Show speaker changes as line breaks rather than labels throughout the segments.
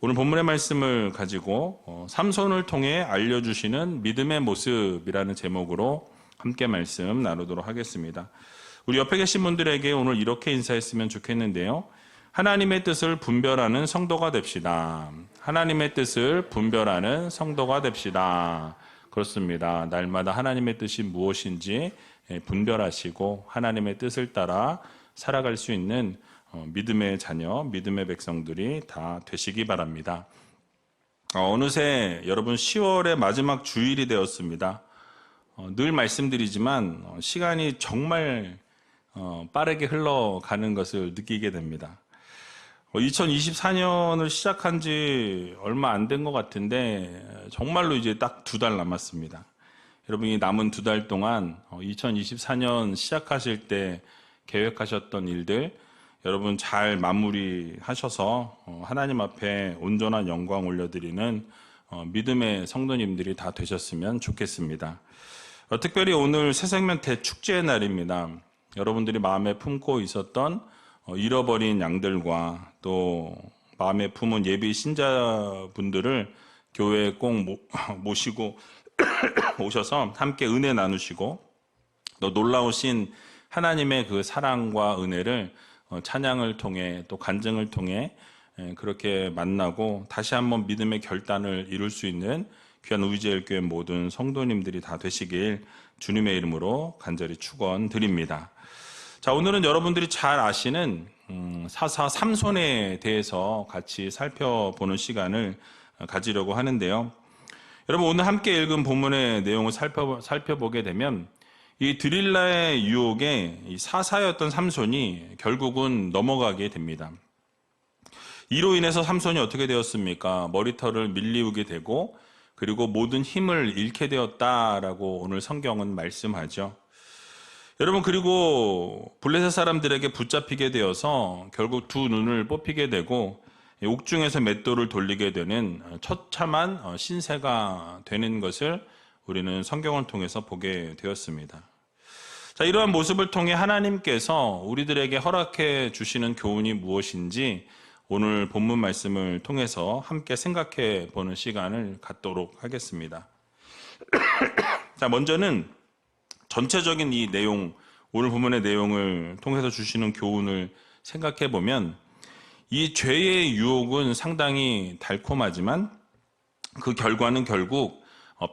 오늘 본문의 말씀을 가지고 삼손을 통해 알려주시는 믿음의 모습이라는 제목으로 함께 말씀 나누도록 하겠습니다. 우리 옆에 계신 분들에게 오늘 이렇게 인사했으면 좋겠는데요. 하나님의 뜻을 분별하는 성도가 됩시다. 하나님의 뜻을 분별하는 성도가 됩시다. 그렇습니다. 날마다 하나님의 뜻이 무엇인지 분별하시고 하나님의 뜻을 따라 살아갈 수 있는 믿음의 자녀, 믿음의 백성들이 다 되시기 바랍니다. 어느새 여러분 10월의 마지막 주일이 되었습니다. 늘 말씀드리지만 시간이 정말 빠르게 흘러가는 것을 느끼게 됩니다. 2024년을 시작한 지 얼마 안 된 것 같은데 정말로 이제 딱 2달 남았습니다. 여러분이 남은 2달 동안 2024년 시작하실 때 계획하셨던 일들 여러분 잘 마무리하셔서 하나님 앞에 온전한 영광 올려드리는 믿음의 성도님들이 다 되셨으면 좋겠습니다. 특별히 오늘 새생명 대축제의 날입니다. 여러분들이 마음에 품고 있었던 잃어버린 양들과 또 마음에 품은 예비 신자분들을 교회에 꼭 모시고 오셔서 함께 은혜 나누시고 또 놀라우신 하나님의 그 사랑과 은혜를 찬양을 통해 또 간증을 통해 그렇게 만나고 다시 한번 믿음의 결단을 이룰 수 있는 귀한 우리제일교회 모든 성도님들이 다 되시길 주님의 이름으로 간절히 축원드립니다. 자, 오늘은 여러분들이 잘 아시는 사사 삼손에 대해서 같이 살펴보는 시간을 가지려고 하는데요. 여러분 오늘 함께 읽은 본문의 내용을 살펴보게 되면 이 드릴라의 유혹에 이 사사였던 삼손이 결국은 넘어가게 됩니다. 이로 인해서 삼손이 어떻게 되었습니까? 머리털을 밀리우게 되고 그리고 모든 힘을 잃게 되었다라고 오늘 성경은 말씀하죠. 여러분 그리고 블레셋 사람들에게 붙잡히게 되어서 결국 2 눈을 뽑히게 되고 옥중에서 맷돌을 돌리게 되는 처참한 신세가 되는 것을 우리는 성경을 통해서 보게 되었습니다. 자, 이러한 모습을 통해 하나님께서 우리들에게 허락해 주시는 교훈이 무엇인지 오늘 본문 말씀을 통해서 함께 생각해 보는 시간을 갖도록 하겠습니다. 자, 먼저는 전체적인 이 내용, 오늘 본문의 내용을 통해서 주시는 교훈을 생각해 보면 이 죄의 유혹은 상당히 달콤하지만 그 결과는 결국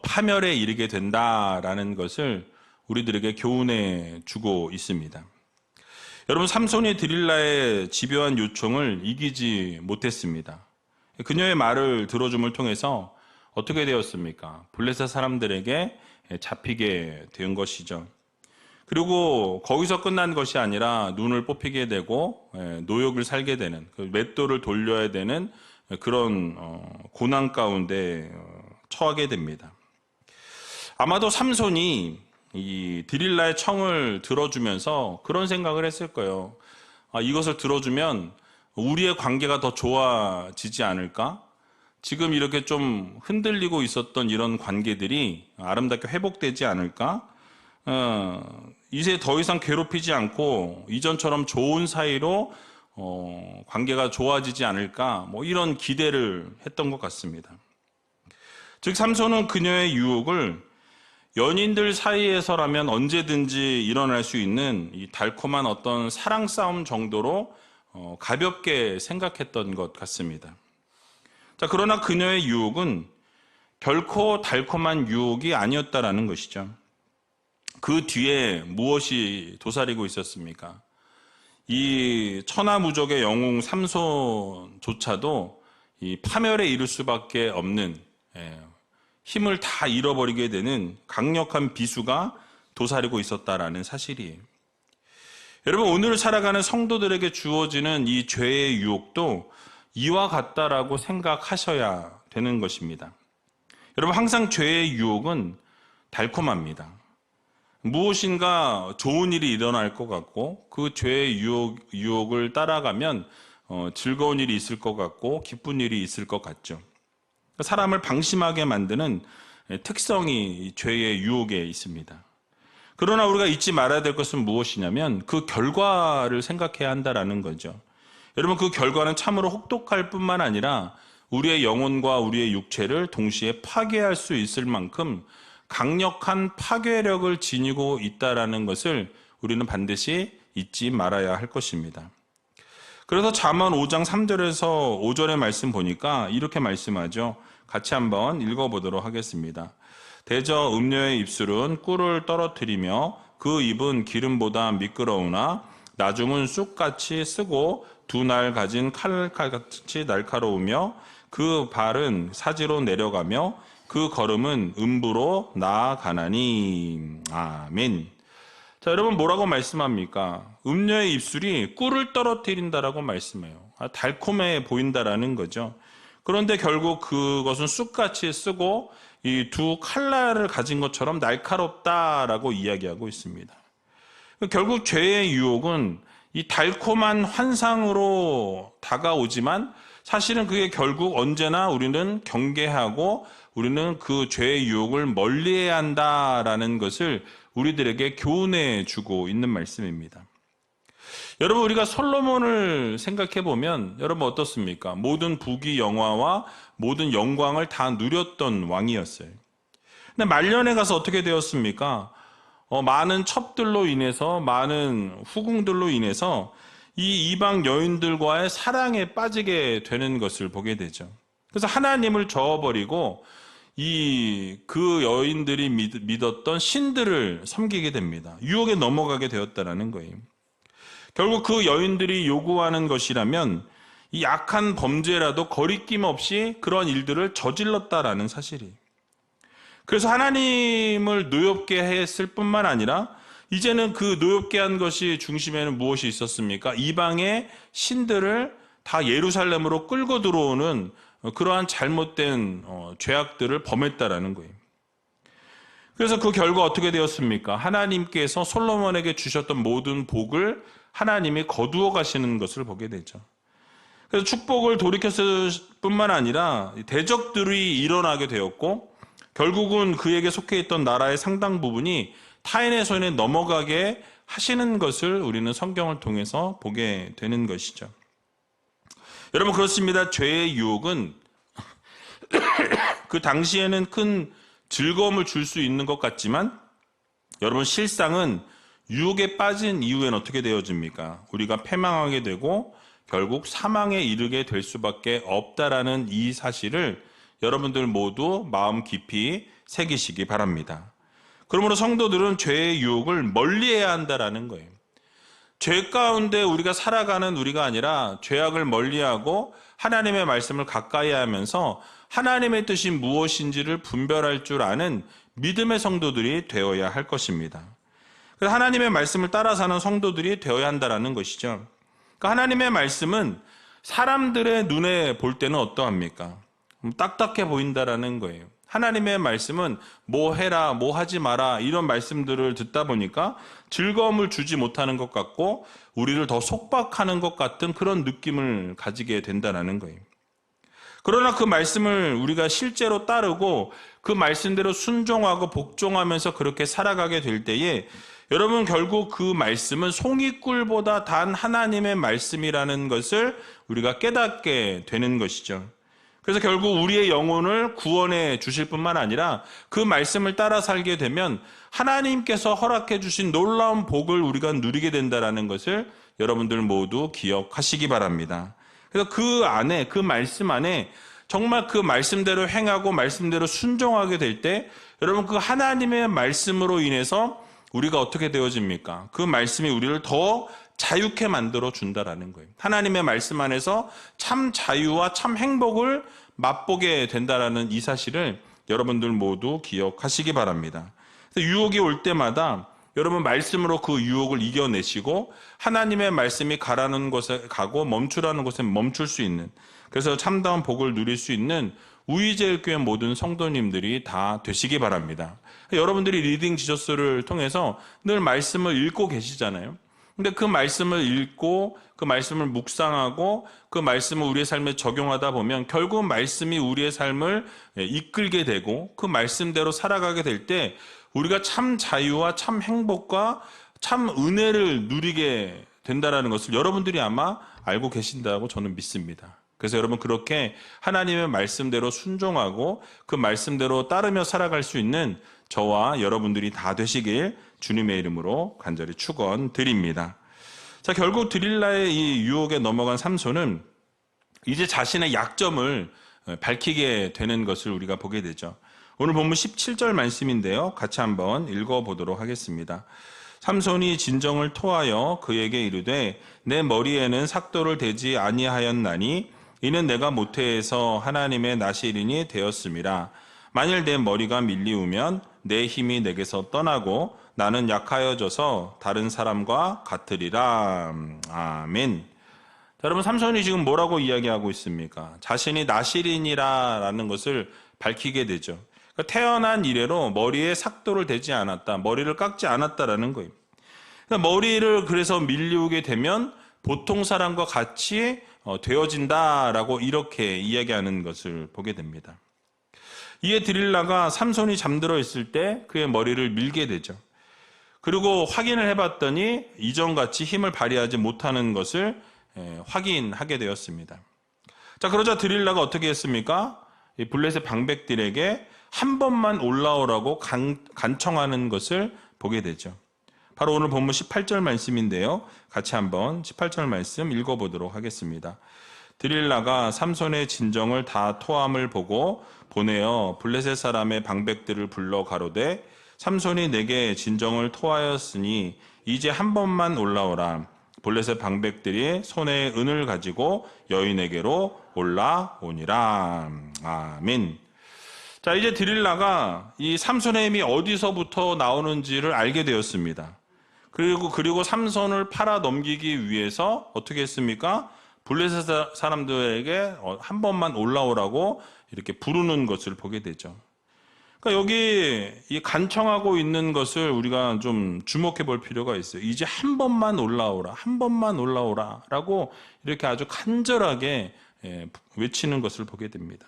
파멸에 이르게 된다라는 것을 우리들에게 교훈해 주고 있습니다. 여러분 삼손이 드릴라의 집요한 요청을 이기지 못했습니다. 그녀의 말을 들어줌을 통해서 어떻게 되었습니까? 블레셋 사람들에게 잡히게 된 것이죠. 그리고 거기서 끝난 것이 아니라 눈을 뽑히게 되고 노역을 살게 되는 맷돌을 돌려야 되는 그런 고난 가운데 처하게 됩니다. 아마도 삼손이 이 드릴라의 청을 들어주면서 그런 생각을 했을 거예요. 이것을 들어주면 우리의 관계가 더 좋아지지 않을까? 지금 이렇게 좀 흔들리고 있었던 이런 관계들이 아름답게 회복되지 않을까? 이제 더 이상 괴롭히지 않고 이전처럼 좋은 사이로 관계가 좋아지지 않을까? 뭐 이런 기대를 했던 것 같습니다. 즉 삼손은 그녀의 유혹을 연인들 사이에서라면 언제든지 일어날 수 있는 이 달콤한 어떤 사랑 싸움 정도로 가볍게 생각했던 것 같습니다. 자, 그러나 그녀의 유혹은 결코 달콤한 유혹이 아니었다라는 것이죠. 그 뒤에 무엇이 도사리고 있었습니까? 이 천하무적의 영웅 삼손조차도 이 파멸에 이를 수밖에 없는 힘을 다 잃어버리게 되는 강력한 비수가 도사리고 있었다라는 사실이에요. 여러분 오늘 살아가는 성도들에게 주어지는 이 죄의 유혹도 이와 같다라고 생각하셔야 되는 것입니다. 여러분 항상 죄의 유혹은 달콤합니다. 무엇인가 좋은 일이 일어날 것 같고 그 죄의 유혹을 따라가면 즐거운 일이 있을 것 같고 기쁜 일이 있을 것 같죠. 사람을 방심하게 만드는 특성이 죄의 유혹에 있습니다. 그러나 우리가 잊지 말아야 될 것은 무엇이냐면 그 결과를 생각해야 한다라는 거죠. 여러분 그 결과는 참으로 혹독할 뿐만 아니라 우리의 영혼과 우리의 육체를 동시에 파괴할 수 있을 만큼 강력한 파괴력을 지니고 있다는 것을 우리는 반드시 잊지 말아야 할 것입니다. 그래서 잠언 5장 3절에서 5절의 말씀 보니까 이렇게 말씀하죠. 같이 한번 읽어보도록 하겠습니다. 대저 음료의 입술은 꿀을 떨어뜨리며 그 입은 기름보다 미끄러우나 나중은 쑥같이 쓰고 두 날 가진 칼같이 날카로우며 그 발은 사지로 내려가며 그 걸음은 음부로 나아가나니. 아멘. 자, 여러분 뭐라고 말씀합니까? 음녀의 입술이 꿀을 떨어뜨린다라고 말씀해요. 달콤해 보인다라는 거죠. 그런데 결국 그것은 쑥같이 쓰고 이 두 칼날을 가진 것처럼 날카롭다라고 이야기하고 있습니다. 결국 죄의 유혹은 이 달콤한 환상으로 다가오지만 사실은 그게 결국 언제나 우리는 경계하고 우리는 그 죄의 유혹을 멀리해야 한다라는 것을 우리들에게 교훈해 주고 있는 말씀입니다. 여러분 우리가 솔로몬을 생각해 보면 여러분 어떻습니까? 모든 부귀 영화와 모든 영광을 다 누렸던 왕이었어요. 근데 말년에 가서 어떻게 되었습니까? 많은 첩들로 인해서 많은 후궁들로 인해서 이 이방 여인들과의 사랑에 빠지게 되는 것을 보게 되죠. 그래서 하나님을 저어버리고 그 여인들이 믿었던 신들을 섬기게 됩니다. 유혹에 넘어가게 되었다는 거예요. 결국 그 여인들이 요구하는 것이라면 이 약한 범죄라도 거리낌 없이 그런 일들을 저질렀다라는 사실이에요. 그래서 하나님을 노엽게 했을 뿐만 아니라 이제는 그 노엽게 한 것이 중심에는 무엇이 있었습니까? 이방의 신들을 다 예루살렘으로 끌고 들어오는 그러한 잘못된 죄악들을 범했다라는 거예요. 그래서 그 결과 어떻게 되었습니까? 하나님께서 솔로몬에게 주셨던 모든 복을 하나님이 거두어 가시는 것을 보게 되죠. 그래서 축복을 돌이켰을 뿐만 아니라 대적들이 일어나게 되었고 결국은 그에게 속해 있던 나라의 상당 부분이 타인의 손에 넘어가게 하시는 것을 우리는 성경을 통해서 보게 되는 것이죠. 여러분 그렇습니다. 죄의 유혹은 그 당시에는 큰 즐거움을 줄 수 있는 것 같지만 여러분 실상은 유혹에 빠진 이후엔 어떻게 되어집니까? 우리가 패망하게 되고 결국 사망에 이르게 될 수밖에 없다라는 이 사실을 여러분들 모두 마음 깊이 새기시기 바랍니다. 그러므로 성도들은 죄의 유혹을 멀리해야 한다라는 거예요. 죄 가운데 우리가 살아가는 우리가 아니라 죄악을 멀리하고 하나님의 말씀을 가까이 하면서 하나님의 뜻이 무엇인지를 분별할 줄 아는 믿음의 성도들이 되어야 할 것입니다. 그래서 하나님의 말씀을 따라 사는 성도들이 되어야 한다는 것이죠. 그러니까 하나님의 말씀은 사람들의 눈에 볼 때는 어떠합니까? 딱딱해 보인다라는 거예요. 하나님의 말씀은 뭐 해라, 뭐 하지 마라 이런 말씀들을 듣다 보니까 즐거움을 주지 못하는 것 같고 우리를 더 속박하는 것 같은 그런 느낌을 가지게 된다는 거예요. 그러나 그 말씀을 우리가 실제로 따르고 그 말씀대로 순종하고 복종하면서 그렇게 살아가게 될 때에 여러분 결국 그 말씀은 송이꿀보다 단 하나님의 말씀이라는 것을 우리가 깨닫게 되는 것이죠. 그래서 결국 우리의 영혼을 구원해 주실 뿐만 아니라 그 말씀을 따라 살게 되면 하나님께서 허락해 주신 놀라운 복을 우리가 누리게 된다는 것을 여러분들 모두 기억하시기 바랍니다. 그래서 그 안에, 그 말씀 안에 정말 그 말씀대로 행하고 말씀대로 순종하게 될 때 여러분 그 하나님의 말씀으로 인해서 우리가 어떻게 되어집니까? 그 말씀이 우리를 더 자유케 만들어 준다라는 거예요. 하나님의 말씀 안에서 참 자유와 참 행복을 맛보게 된다라는 이 사실을 여러분들 모두 기억하시기 바랍니다. 유혹이 올 때마다 여러분 말씀으로 그 유혹을 이겨내시고 하나님의 말씀이 가라는 곳에 가고 멈추라는 곳에 멈출 수 있는, 그래서 참다운 복을 누릴 수 있는 우이제일교회 모든 성도님들이 다 되시기 바랍니다. 여러분들이 리딩 지저스를 통해서 늘 말씀을 읽고 계시잖아요. 근데 그 말씀을 읽고 그 말씀을 묵상하고 그 말씀을 우리의 삶에 적용하다 보면 결국 말씀이 우리의 삶을 이끌게 되고 그 말씀대로 살아가게 될 때 우리가 참 자유와 참 행복과 참 은혜를 누리게 된다는 것을 여러분들이 아마 알고 계신다고 저는 믿습니다. 그래서 여러분 그렇게 하나님의 말씀대로 순종하고 그 말씀대로 따르며 살아갈 수 있는 저와 여러분들이 다 되시길 주님의 이름으로 간절히 축원드립니다. 자, 결국 드릴라의 이 유혹에 넘어간 삼손은 이제 자신의 약점을 밝히게 되는 것을 우리가 보게 되죠. 오늘 본문 17절 말씀인데요. 같이 한번 읽어보도록 하겠습니다. 삼손이 진정을 토하여 그에게 이르되 내 머리에는 삭도를 대지 아니하였나니 이는 내가 모태에서 하나님의 나시린이 되었음이라. 만일 내 머리가 밀리우면 내 힘이 내게서 떠나고 나는 약하여져서 다른 사람과 같으리라. 아멘. 자, 여러분 삼손이 지금 뭐라고 이야기하고 있습니까? 자신이 나시린이라는 것을 밝히게 되죠. 그러니까 태어난 이래로 머리에 삭도를 대지 않았다. 머리를 깎지 않았다라는 거예요. 그러니까 머리를 그래서 밀리우게 되면 보통 사람과 같이 되어진다라고 이렇게 이야기하는 것을 보게 됩니다. 이에 드릴라가 삼손이 잠들어 있을 때 그의 머리를 밀게 되죠. 그리고 확인을 해봤더니 이전같이 힘을 발휘하지 못하는 것을 확인하게 되었습니다. 자, 그러자 드릴라가 어떻게 했습니까? 이 블레셋 방백들에게 한 번만 올라오라고 간청하는 것을 보게 되죠. 바로 오늘 본문 18절 말씀인데요. 같이 한번 18절 말씀 읽어보도록 하겠습니다. 드릴라가 삼손의 진정을 다 토함을 보고 보내어 블레셋 사람의 방백들을 불러 가로되 삼손이 내게 진정을 토하였으니 이제 한 번만 올라오라. 블레셋 방백들이 손에 은을 가지고 여인에게로 올라오니라. 아멘. 자, 이제 드릴라가 이 삼손의 힘이 어디서부터 나오는지를 알게 되었습니다. 그리고 삼손을 팔아 넘기기 위해서 어떻게 했습니까? 블레셋 사람들에게 한 번만 올라오라고 이렇게 부르는 것을 보게 되죠. 그러니까 여기 이 간청하고 있는 것을 우리가 좀 주목해 볼 필요가 있어요. 이제 한 번만 올라오라, 한 번만 올라오라라고 이렇게 아주 간절하게 외치는 것을 보게 됩니다.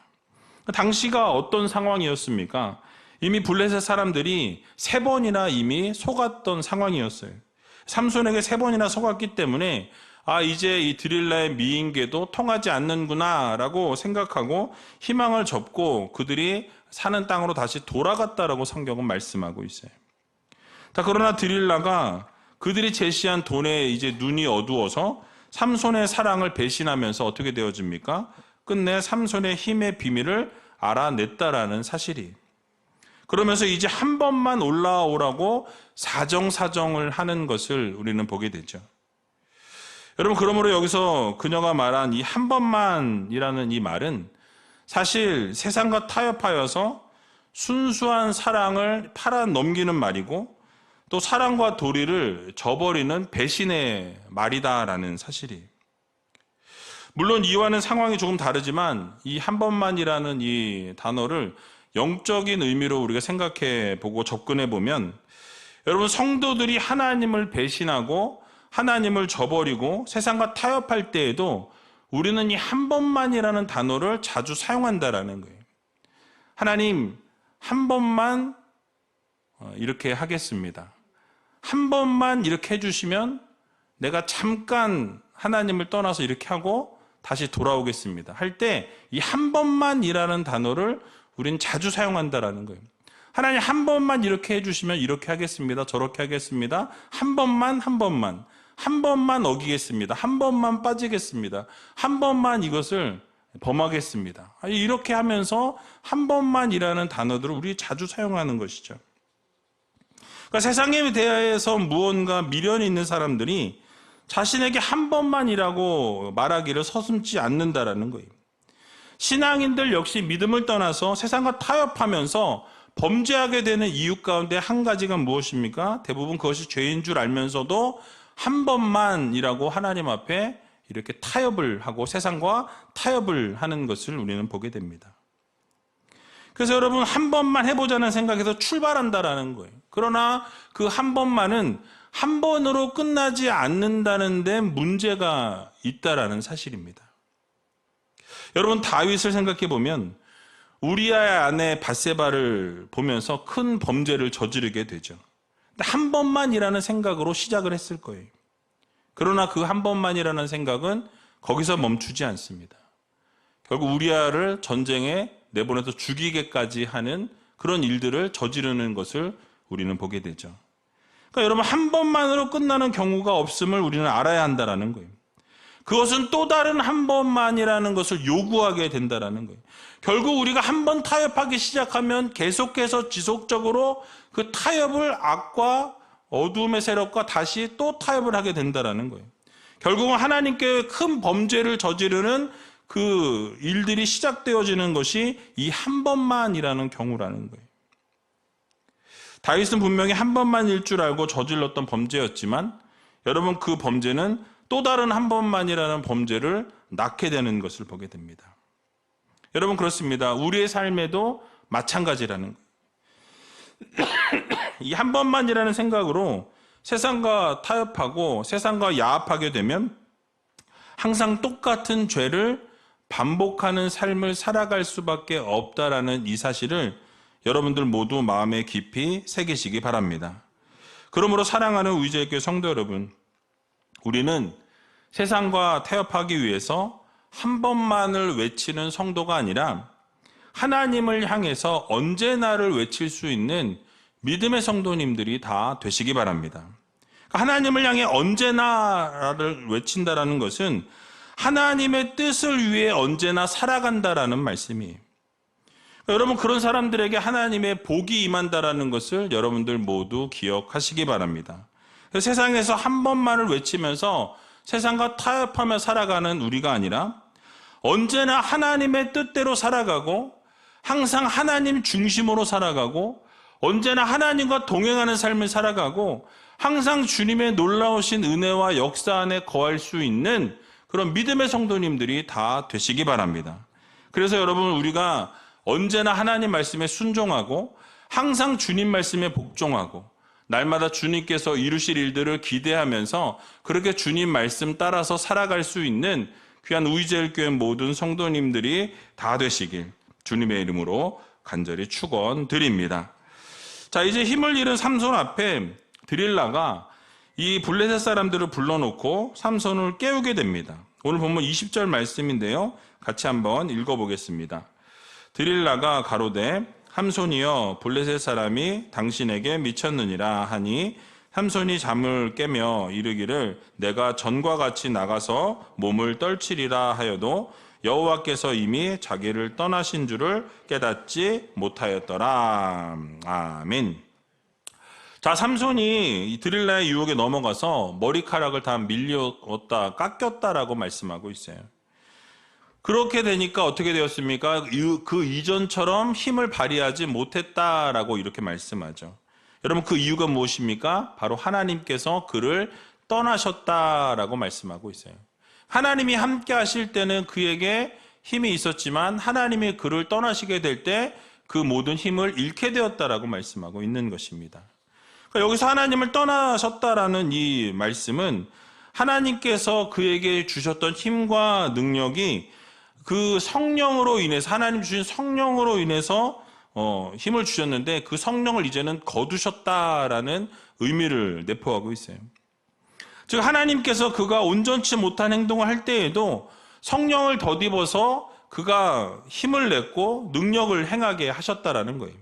당시가 어떤 상황이었습니까? 이미 블레셋 사람들이 3번이나 이미 속았던 상황이었어요. 삼손에게 3번이나 속았기 때문에 이제 이 드릴라의 미인계도 통하지 않는구나 라고 생각하고 희망을 접고 그들이 사는 땅으로 다시 돌아갔다라고 성경은 말씀하고 있어요. 그러나 드릴라가 그들이 제시한 돈에 이제 눈이 어두워서 삼손의 사랑을 배신하면서 어떻게 되어집니까? 끝내 삼손의 힘의 비밀을 알아냈다라는 사실이. 그러면서 이제 한 번만 올라오라고 사정사정을 하는 것을 우리는 보게 되죠. 여러분, 그러므로 여기서 그녀가 말한 이 한 번만이라는 이 말은 사실 세상과 타협하여서 순수한 사랑을 팔아 넘기는 말이고 또 사랑과 도리를 저버리는 배신의 말이다라는 사실이. 물론 이와는 상황이 조금 다르지만 이 한 번만이라는 이 단어를 영적인 의미로 우리가 생각해 보고 접근해 보면 여러분 성도들이 하나님을 배신하고 하나님을 저버리고 세상과 타협할 때에도 우리는 이 한 번만이라는 단어를 자주 사용한다라는 거예요. 하나님, 한 번만 이렇게 하겠습니다. 한 번만 이렇게 해주시면 내가 잠깐 하나님을 떠나서 이렇게 하고 다시 돌아오겠습니다. 할 때 이 한 번만이라는 단어를 우린 자주 사용한다라는 거예요. 하나님 한 번만 이렇게 해주시면 이렇게 하겠습니다. 저렇게 하겠습니다. 한 번만, 한 번만. 한 번만 어기겠습니다. 한 번만 빠지겠습니다. 한 번만 이것을 범하겠습니다. 이렇게 하면서 한 번만이라는 단어들을 우리 자주 사용하는 것이죠. 그러니까 세상에 대해서 무언가 미련이 있는 사람들이 자신에게 한 번만이라고 말하기를 서슴지 않는다라는 거예요. 신앙인들 역시 믿음을 떠나서 세상과 타협하면서 범죄하게 되는 이유 가운데 한 가지가 무엇입니까? 대부분 그것이 죄인 줄 알면서도 한 번만이라고 하나님 앞에 이렇게 타협을 하고 세상과 타협을 하는 것을 우리는 보게 됩니다. 그래서 여러분 한 번만 해보자는 생각에서 출발한다라는 거예요. 그러나 그 한 번만은 한 번으로 끝나지 않는다는 데 문제가 있다라는 사실입니다. 여러분 다윗을 생각해 보면 우리아의 아내 밧세바를 보면서 큰 범죄를 저지르게 되죠. 한 번만이라는 생각으로 시작을 했을 거예요. 그러나 그 한 번만이라는 생각은 거기서 멈추지 않습니다. 결국 우리아를 전쟁에 내보내서 죽이게까지 하는 그런 일들을 저지르는 것을 우리는 보게 되죠. 그러니까 여러분, 한 번만으로 끝나는 경우가 없음을 우리는 알아야 한다는 거예요. 그것은 또 다른 한 번만이라는 것을 요구하게 된다는 거예요. 결국 우리가 한 번 타협하기 시작하면 계속해서 지속적으로 그 타협을 악과 어두움의 세력과 다시 또 타협을 하게 된다는 거예요. 결국은 하나님께 큰 범죄를 저지르는 그 일들이 시작되어지는 것이 이 한 번만이라는 경우라는 거예요. 다윗은 분명히 한 번만일 줄 알고 저질렀던 범죄였지만 여러분, 그 범죄는 또 다른 한 번만이라는 범죄를 낳게 되는 것을 보게 됩니다. 여러분, 그렇습니다. 우리의 삶에도 마찬가지라는 거예요. 이 한 번만이라는 생각으로 세상과 타협하고 세상과 야합하게 되면 항상 똑같은 죄를 반복하는 삶을 살아갈 수밖에 없다라는 이 사실을 여러분들 모두 마음에 깊이 새기시기 바랍니다. 그러므로 사랑하는 우리제일교회 성도 여러분, 우리는 세상과 타협하기 위해서 한 번만을 외치는 성도가 아니라 하나님을 향해서 언제나를 외칠 수 있는 믿음의 성도님들이 다 되시기 바랍니다. 하나님을 향해 언제나를 외친다라는 것은 하나님의 뜻을 위해 언제나 살아간다라는 말씀이에요. 여러분, 그런 사람들에게 하나님의 복이 임한다라는 것을 여러분들 모두 기억하시기 바랍니다. 세상에서 한 번만을 외치면서 세상과 타협하며 살아가는 우리가 아니라 언제나 하나님의 뜻대로 살아가고 항상 하나님 중심으로 살아가고 언제나 하나님과 동행하는 삶을 살아가고 항상 주님의 놀라우신 은혜와 역사 안에 거할 수 있는 그런 믿음의 성도님들이 다 되시기 바랍니다. 그래서 여러분, 우리가 언제나 하나님 말씀에 순종하고 항상 주님 말씀에 복종하고 날마다 주님께서 이루실 일들을 기대하면서 그렇게 주님 말씀 따라서 살아갈 수 있는 귀한 우리제일교회 모든 성도님들이 다 되시길 주님의 이름으로 간절히 축원드립니다. 자, 이제 힘을 잃은 삼손 앞에 드릴라가 이 블레셋 사람들을 불러놓고 삼손을 깨우게 됩니다. 오늘 본문 20절 말씀인데요, 같이 한번 읽어보겠습니다. 드릴라가 가로되 삼손이여, 블레셋 사람이 당신에게 미쳤느니라 하니 삼손이 잠을 깨며 이르기를 내가 전과 같이 나가서 몸을 떨치리라 하여도 여호와께서 이미 자기를 떠나신 줄을 깨닫지 못하였더라. 아멘. 자, 삼손이 이 드릴라의 유혹에 넘어가서 머리카락을 다 밀렸다, 깎였다라고 말씀하고 있어요. 그렇게 되니까 어떻게 되었습니까? 그 이전처럼 힘을 발휘하지 못했다라고 이렇게 말씀하죠. 여러분, 그 이유가 무엇입니까? 바로 하나님께서 그를 떠나셨다라고 말씀하고 있어요. 하나님이 함께 하실 때는 그에게 힘이 있었지만 하나님이 그를 떠나시게 될 때 그 모든 힘을 잃게 되었다라고 말씀하고 있는 것입니다. 그러니까 여기서 하나님을 떠나셨다라는 이 말씀은 하나님께서 그에게 주셨던 힘과 능력이 그 성령으로 인해서, 하나님 주신 성령으로 인해서 힘을 주셨는데 그 성령을 이제는 거두셨다라는 의미를 내포하고 있어요. 즉, 하나님께서 그가 온전치 못한 행동을 할 때에도 성령을 덧입어서 그가 힘을 냈고 능력을 행하게 하셨다라는 거예요.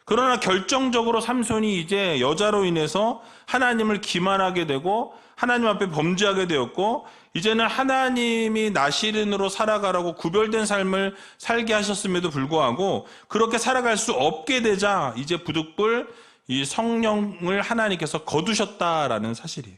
그러나 결정적으로 삼손이 이제 여자로 인해서 하나님을 기만하게 되고 하나님 앞에 범죄하게 되었고 이제는 하나님이 나시린으로 살아가라고 구별된 삶을 살게 하셨음에도 불구하고 그렇게 살아갈 수 없게 되자 이제 부득불 이 성령을 하나님께서 거두셨다라는 사실이에요.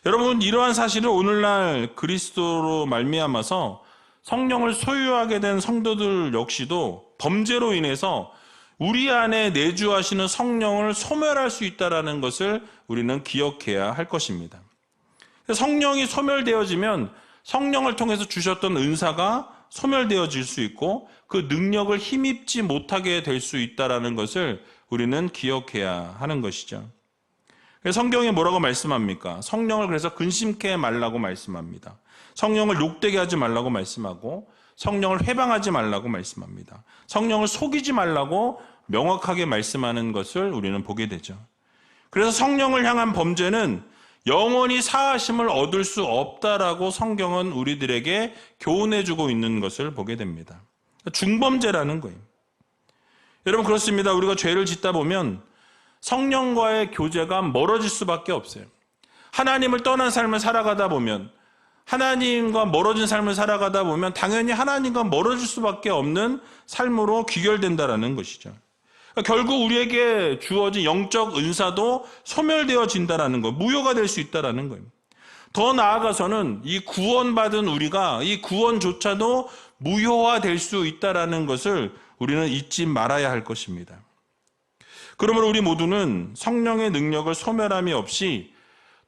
여러분, 이러한 사실을 오늘날 그리스도로 말미암아서 성령을 소유하게 된 성도들 역시도 범죄로 인해서 우리 안에 내주하시는 성령을 소멸할 수 있다는 것을 우리는 기억해야 할 것입니다. 성령이 소멸되어지면 성령을 통해서 주셨던 은사가 소멸되어질 수 있고 그 능력을 힘입지 못하게 될 수 있다는 것을 우리는 기억해야 하는 것이죠. 성경에 뭐라고 말씀합니까? 성령을 그래서 근심케 말라고 말씀합니다. 성령을 욕되게 하지 말라고 말씀하고 성령을 회방하지 말라고 말씀합니다. 성령을 속이지 말라고 명확하게 말씀하는 것을 우리는 보게 되죠. 그래서 성령을 향한 범죄는 영원히 사하심을 얻을 수 없다라고 성경은 우리들에게 교훈해주고 있는 것을 보게 됩니다. 중범죄라는 거예요. 여러분 그렇습니다. 우리가 죄를 짓다 보면 성령과의 교제가 멀어질 수밖에 없어요. 하나님을 떠난 삶을 살아가다 보면, 하나님과 멀어진 삶을 살아가다 보면 당연히 하나님과 멀어질 수밖에 없는 삶으로 귀결된다라는 것이죠. 결국 우리에게 주어진 영적 은사도 소멸되어진다라는 것, 무효가 될 수 있다라는 거예요. 더 나아가서는 이 구원받은 우리가 이 구원조차도 무효화될 수 있다라는 것을 우리는 잊지 말아야 할 것입니다. 그러므로 우리 모두는 성령의 능력을 소멸함이 없이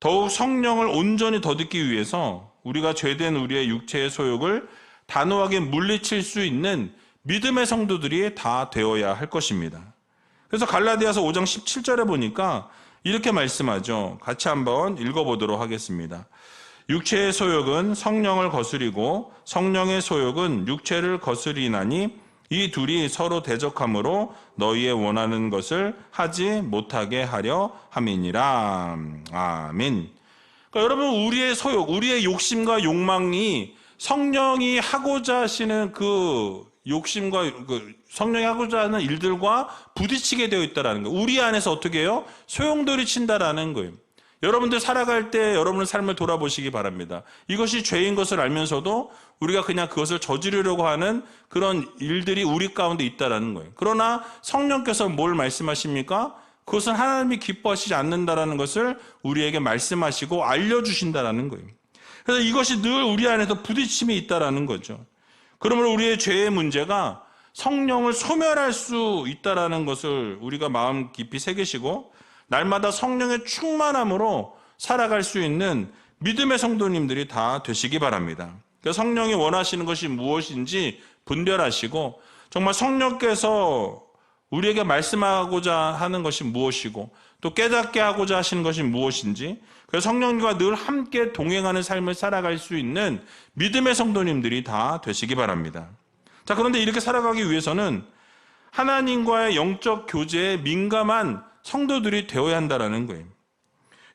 더욱 성령을 온전히 덧입기 위해서 우리가 죄된 우리의 육체의 소욕을 단호하게 물리칠 수 있는 믿음의 성도들이 다 되어야 할 것입니다. 그래서 갈라디아서 5장 17절에 보니까 이렇게 말씀하죠. 같이 한번 읽어보도록 하겠습니다. 육체의 소욕은 성령을 거스리고 성령의 소욕은 육체를 거스리나니 이 둘이 서로 대적함으로 너희의 원하는 것을 하지 못하게 하려 함이니라. 아멘. 그러니까 여러분 우리의 소욕, 우리의 욕심과 욕망이 성령이 하고자 하시는 그 욕심과 성령이 하고자 하는 일들과 부딪히게 되어 있다는 거예요. 우리 안에서 어떻게 해요? 소용돌이친다라는 거예요. 여러분들 살아갈 때 여러분의 삶을 돌아보시기 바랍니다. 이것이 죄인 것을 알면서도 우리가 그냥 그것을 저지르려고 하는 그런 일들이 우리 가운데 있다라는 거예요. 그러나 성령께서 뭘 말씀하십니까? 그것은 하나님이 기뻐하시지 않는다라는 것을 우리에게 말씀하시고 알려주신다라는 거예요. 그래서 이것이 늘 우리 안에서 부딪힘이 있다라는 거죠. 그러므로 우리의 죄의 문제가 성령을 소멸할 수 있다라는 것을 우리가 마음 깊이 새기시고 날마다 성령의 충만함으로 살아갈 수 있는 믿음의 성도님들이 다 되시기 바랍니다. 그래서 성령이 원하시는 것이 무엇인지 분별하시고 정말 성령께서 우리에게 말씀하고자 하는 것이 무엇이고 또 깨닫게 하고자 하시는 것이 무엇인지 그래서 성령님과 늘 함께 동행하는 삶을 살아갈 수 있는 믿음의 성도님들이 다 되시기 바랍니다. 자, 그런데 이렇게 살아가기 위해서는 하나님과의 영적 교제에 민감한 성도들이 되어야 한다는 거예요.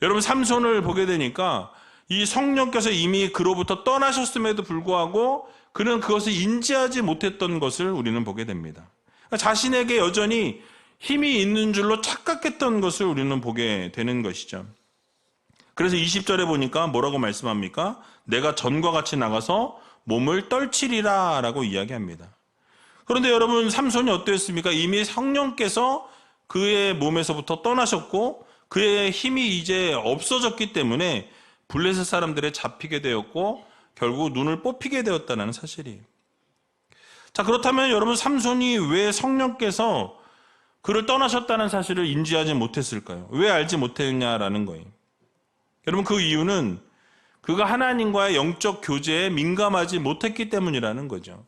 여러분 삼손을 보게 되니까 이 성령께서 이미 그로부터 떠나셨음에도 불구하고 그는 그것을 인지하지 못했던 것을 우리는 보게 됩니다. 자신에게 여전히 힘이 있는 줄로 착각했던 것을 우리는 보게 되는 것이죠. 그래서 20절에 보니까 뭐라고 말씀합니까? 내가 전과 같이 나가서 몸을 떨치리라 라고 이야기합니다. 그런데 여러분 삼손이 어땠습니까? 이미 성령께서 그의 몸에서부터 떠나셨고 그의 힘이 이제 없어졌기 때문에 블레셋 사람들에 잡히게 되었고 결국 눈을 뽑히게 되었다는 사실이에요. 자, 그렇다면 여러분 삼손이 왜 성령께서 그를 떠나셨다는 사실을 인지하지 못했을까요? 왜 알지 못했냐라는 거예요. 여러분 그 이유는 그가 하나님과의 영적 교제에 민감하지 못했기 때문이라는 거죠.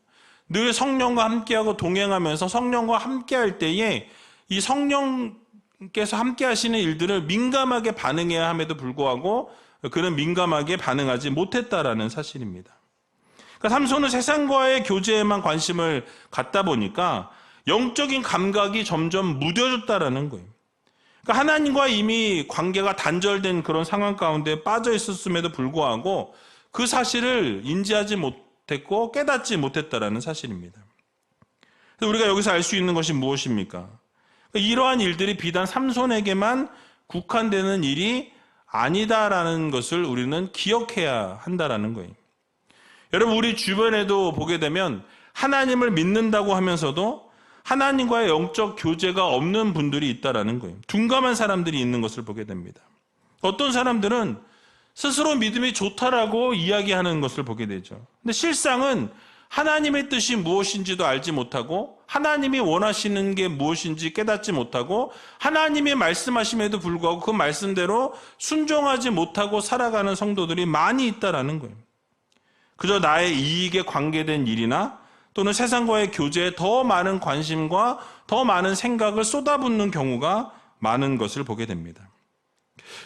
늘 성령과 함께하고 동행하면서 성령과 함께할 때에 이 성령께서 함께 하시는 일들을 민감하게 반응해야 함에도 불구하고 그는 민감하게 반응하지 못했다라는 사실입니다. 그러니까 삼손은 세상과의 교제에만 관심을 갖다 보니까 영적인 감각이 점점 무뎌졌다라는 거예요. 그러니까 하나님과 이미 관계가 단절된 그런 상황 가운데 빠져 있었음에도 불구하고 그 사실을 인지하지 못했고 깨닫지 못했다라는 사실입니다. 그래서 우리가 여기서 알 수 있는 것이 무엇입니까? 이러한 일들이 비단 삼손에게만 국한되는 일이 아니다라는 것을 우리는 기억해야 한다라는 거예요. 여러분 우리 주변에도 보게 되면 하나님을 믿는다고 하면서도 하나님과의 영적 교제가 없는 분들이 있다라는 거예요. 둔감한 사람들이 있는 것을 보게 됩니다. 어떤 사람들은 스스로 믿음이 좋다라고 이야기하는 것을 보게 되죠. 근데 실상은 하나님의 뜻이 무엇인지도 알지 못하고 하나님이 원하시는 게 무엇인지 깨닫지 못하고 하나님이 말씀하심에도 불구하고 그 말씀대로 순종하지 못하고 살아가는 성도들이 많이 있다라는 거예요. 그저 나의 이익에 관계된 일이나 또는 세상과의 교제에 더 많은 관심과 더 많은 생각을 쏟아붓는 경우가 많은 것을 보게 됩니다.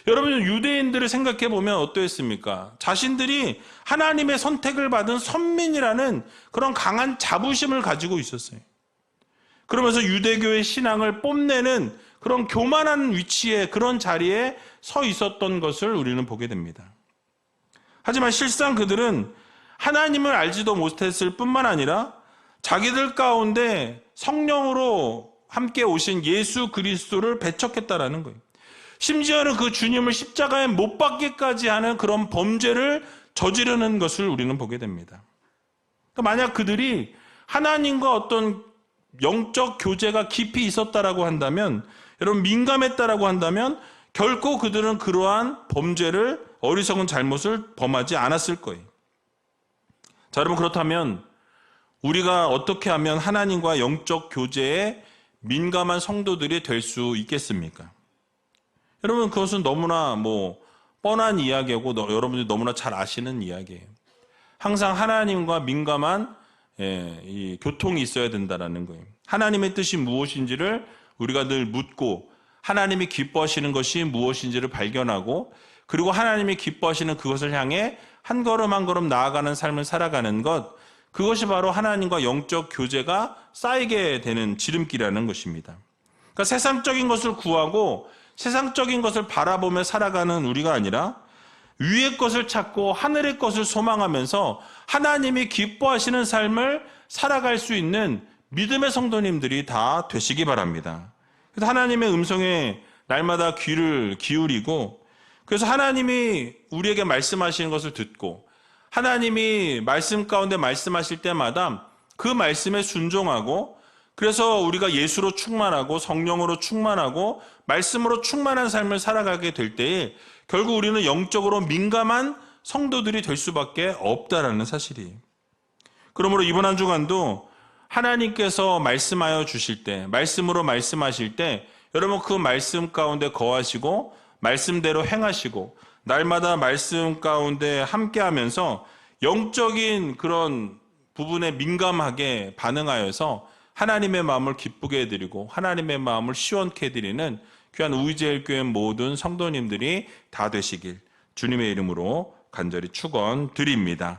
여러분 유대인들을 생각해 보면 어떠했습니까? 자신들이 하나님의 선택을 받은 선민이라는 그런 강한 자부심을 가지고 있었어요. 그러면서 유대교의 신앙을 뽐내는 그런 교만한 위치에, 그런 자리에 서 있었던 것을 우리는 보게 됩니다. 하지만 실상 그들은 하나님을 알지도 못했을 뿐만 아니라 자기들 가운데 성령으로 함께 오신 예수 그리스도를 배척했다라는 거예요. 심지어는 그 주님을 십자가에 못 박기까지 하는 그런 범죄를 저지르는 것을 우리는 보게 됩니다. 만약 그들이 하나님과 어떤 영적 교제가 깊이 있었다라고 한다면, 여러분 민감했다라고 한다면 결코 그들은 그러한 범죄를, 어리석은 잘못을 범하지 않았을 거예요. 자, 여러분 그렇다면 우리가 어떻게 하면 하나님과 영적 교제에 민감한 성도들이 될 수 있겠습니까? 여러분 그것은 너무나 뻔한 이야기고 여러분들이 너무나 잘 아시는 이야기예요. 항상 하나님과 민감한 이 교통이 있어야 된다는 거예요. 하나님의 뜻이 무엇인지를 우리가 늘 묻고, 하나님이 기뻐하시는 것이 무엇인지를 발견하고, 그리고 하나님이 기뻐하시는 그것을 향해 한 걸음 한 걸음 나아가는 삶을 살아가는 것, 그것이 바로 하나님과 영적 교제가 쌓이게 되는 지름길이라는 것입니다. 그러니까 세상적인 것을 구하고 세상적인 것을 바라보며 살아가는 우리가 아니라 위의 것을 찾고 하늘의 것을 소망하면서 하나님이 기뻐하시는 삶을 살아갈 수 있는 믿음의 성도님들이 다 되시기 바랍니다. 그래서 하나님의 음성에 날마다 귀를 기울이고, 그래서 하나님이 우리에게 말씀하시는 것을 듣고, 하나님이 말씀 가운데 말씀하실 때마다 그 말씀에 순종하고, 그래서 우리가 예수로 충만하고 성령으로 충만하고 말씀으로 충만한 삶을 살아가게 될 때에 결국 우리는 영적으로 민감한 성도들이 될 수밖에 없다라는 사실이에요. 그러므로 이번 한 주간도 하나님께서 말씀하여 주실 때, 말씀으로 말씀하실 때 여러분 그 말씀 가운데 거하시고 말씀대로 행하시고 날마다 말씀 가운데 함께하면서 영적인 그런 부분에 민감하게 반응하여서 하나님의 마음을 기쁘게 해드리고 하나님의 마음을 시원케 해드리는 귀한 우이제일교회 모든 성도님들이 다 되시길 주님의 이름으로 간절히 축원드립니다.